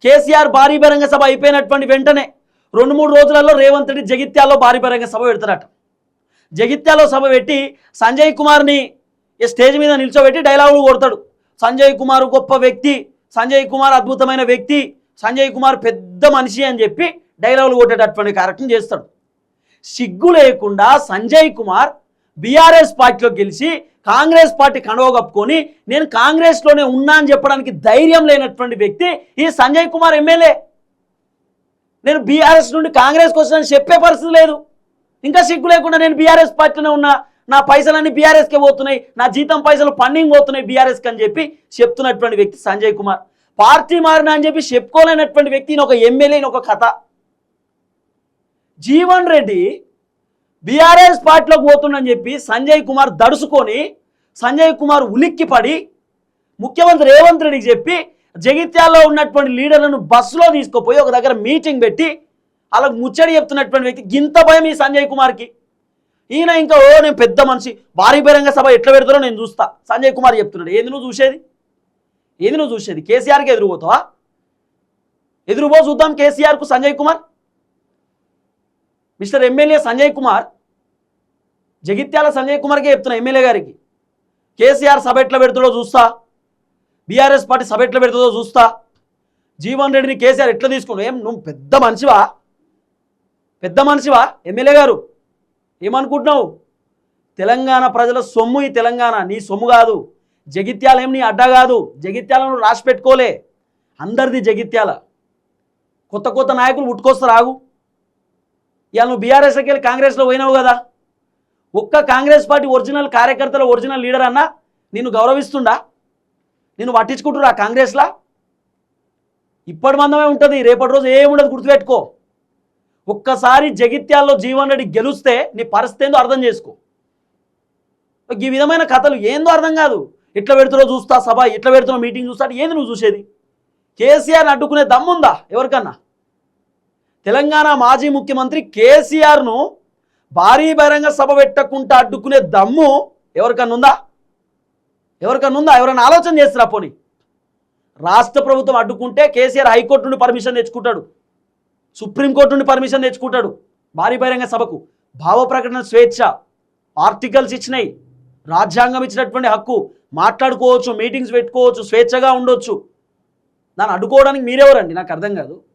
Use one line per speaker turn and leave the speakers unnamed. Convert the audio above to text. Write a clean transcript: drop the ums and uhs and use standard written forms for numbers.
కేసీఆర్ భారీ బహిరంగ సభ అయిపోయినటువంటి వెంటనే 2-3 రోజులలో రేవంత్ రెడ్డి జగిత్యాల్లో భారీ బహిరంగ సభ పెడతారట. జగిత్యాల్లో సభ పెట్టి సంజయ్ కుమార్ని స్టేజ్ మీద నిల్చోబెట్టి డైలాగులు కొడతాడు. సంజయ్ కుమార్ గొప్ప వ్యక్తి, సంజయ్ కుమార్ అద్భుతమైన వ్యక్తి, సంజయ్ కుమార్ పెద్ద మనిషి అని చెప్పి డైలాగులు కొట్టేటటువంటి కార్యక్రమం చేస్తాడు. సిగ్గు లేకుండా సంజయ్ కుమార్ బీఆర్ఎస్ పార్టీలో గెలిచి కాంగ్రెస్ పార్టీ కండువా కప్పుకొని నేను కాంగ్రెస్లోనే ఉన్నా అని చెప్పడానికి ధైర్యం లేనటువంటి వ్యక్తి ఈ సంజయ్ కుమార్ ఎమ్మెల్యే. నేను బీఆర్ఎస్ నుండి కాంగ్రెస్కి వచ్చానని చెప్పే పరిస్థితి లేదు. ఇంకా సిగ్గు లేకుండా నేను బీఆర్ఎస్ పార్టీలోనే ఉన్నా, నా పైసలన్నీ బీఆర్ఎస్కే పోతున్నాయి, నా జీతం పైసలు ఫండింగ్ పోతున్నాయి బీఆర్ఎస్కి అని చెప్పి చెప్తున్నటువంటి వ్యక్తి సంజయ్ కుమార్. పార్టీ మారినా అని చెప్పి చెప్పుకోలేనటువంటి వ్యక్తి ఒక ఎమ్మెల్యే ఒక కథ. జీవన్ రెడ్డి బీఆర్ఎస్ పార్టీలోకి పోతుందని చెప్పి సంజయ్ కుమార్ దడుచుకొని సంజయ్ కుమార్ ఉలిక్కిపడి ముఖ్యమంత్రి రేవంత్ రెడ్డికి చెప్పి జగిత్యాల్లో ఉన్నటువంటి లీడర్లను బస్సులో తీసుకుపోయి ఒక దగ్గర మీటింగ్ పెట్టి అలా ముచ్చడి చెప్తున్నటువంటి వ్యక్తి. గింత భయం ఈ సంజయ్ కుమార్కి. ఈయన ఇంకా నేను పెద్ద మనిషి, భారీ బహిరంగ సభ ఎట్లా పెడతారో నేను చూస్తా సంజయ్ కుమార్ చెప్తున్నాడు. ఏంది నువ్వు చూసేది? ఏంది నువ్వు చూసేది? కేసీఆర్కి ఎదురుపోతావా? ఎదురుపో చూద్దాం కేసీఆర్కు సంజయ్ కుమార్. మిస్టర్ ఎమ్మెల్యే సంజయ్ కుమార్, జగిత్యాల సంజయ్ కుమార్కే చెప్తున్నా ఎమ్మెల్యే గారికి, కేసీఆర్ సభ ఎట్లా పెడుతుందో చూస్తా, బీఆర్ఎస్ పార్టీ సభ ఎట్లా పెడుతుందో చూస్తా, జీవన్ రెడ్డిని కేసీఆర్ ఎట్లా తీసుకున్నావు? ఏం నువ్వు పెద్ద మనిషివా? పెద్ద మనిషివా ఎమ్మెల్యే గారు? ఏమనుకుంటున్నావు? తెలంగాణ ప్రజల సొమ్ము ఈ తెలంగాణ, నీ సొమ్ము కాదు. జగిత్యాల ఏం నీ అడ్డా కాదు. జగిత్యాలను రాసి పెట్టుకోలే, అందరిది జగిత్యాల. కొత్త కొత్త నాయకులు పుట్టుకొస్తారు, ఆగు. ఇవాళ నువ్వు బీఆర్ఎస్కి వెళ్ళి కాంగ్రెస్లో పోయినావు కదా, ఒక్క కాంగ్రెస్ పార్టీ ఒరిజినల్ కార్యకర్తల ఒరిజినల్ లీడర్ అన్నా నిన్ను గౌరవిస్తుండా? నిన్ను పట్టించుకుంటురా కాంగ్రెస్లా? ఇప్పటి మందమే ఉంటుంది, రేపటి రోజు ఏముండదు, గుర్తుపెట్టుకో. ఒక్కసారి జగిత్యాల్లో జీవన్ రెడ్డి గెలిస్తే నీ పరిస్థితి ఏందో అర్థం చేసుకో. ఈ విధమైన కథలు ఏందో అర్థం కాదు. ఎట్లా పెడుతున్నా చూస్తా సభ, ఎట్లా పెడుతున్నా మీటింగ్ చూస్తా, ఏంది నువ్వు చూసేది? కేసీఆర్ని అడ్డుకునే దమ్ముందా ఎవరికన్నా? తెలంగాణ మాజీ ముఖ్యమంత్రి కేసీఆర్ను భారీ బహిరంగ సభ పెట్టకుండా అడ్డుకునే దమ్ము ఎవరికన్నా ఉందా? ఎవరికన్నా ఉందా? ఎవరైనా ఆలోచన చేస్తారా? పోనీ రాష్ట్ర ప్రభుత్వం అడ్డుకుంటే కేసీఆర్ హైకోర్టు నుండి పర్మిషన్ తెచ్చుకుంటాడు, సుప్రీంకోర్టు నుండి పర్మిషన్ తెచ్చుకుంటాడు భారీ బహిరంగ సభకు. భావ ప్రకటన స్వేచ్ఛ, ఆర్టికల్స్ ఇచ్చినాయి, రాజ్యాంగం ఇచ్చినటువంటి హక్కు, మాట్లాడుకోవచ్చు, మీటింగ్స్ పెట్టుకోవచ్చు, స్వేచ్ఛగా ఉండొచ్చు. దాన్ని అడ్డుకోవడానికి మీరెవరండి? నాకు అర్థం కాదు.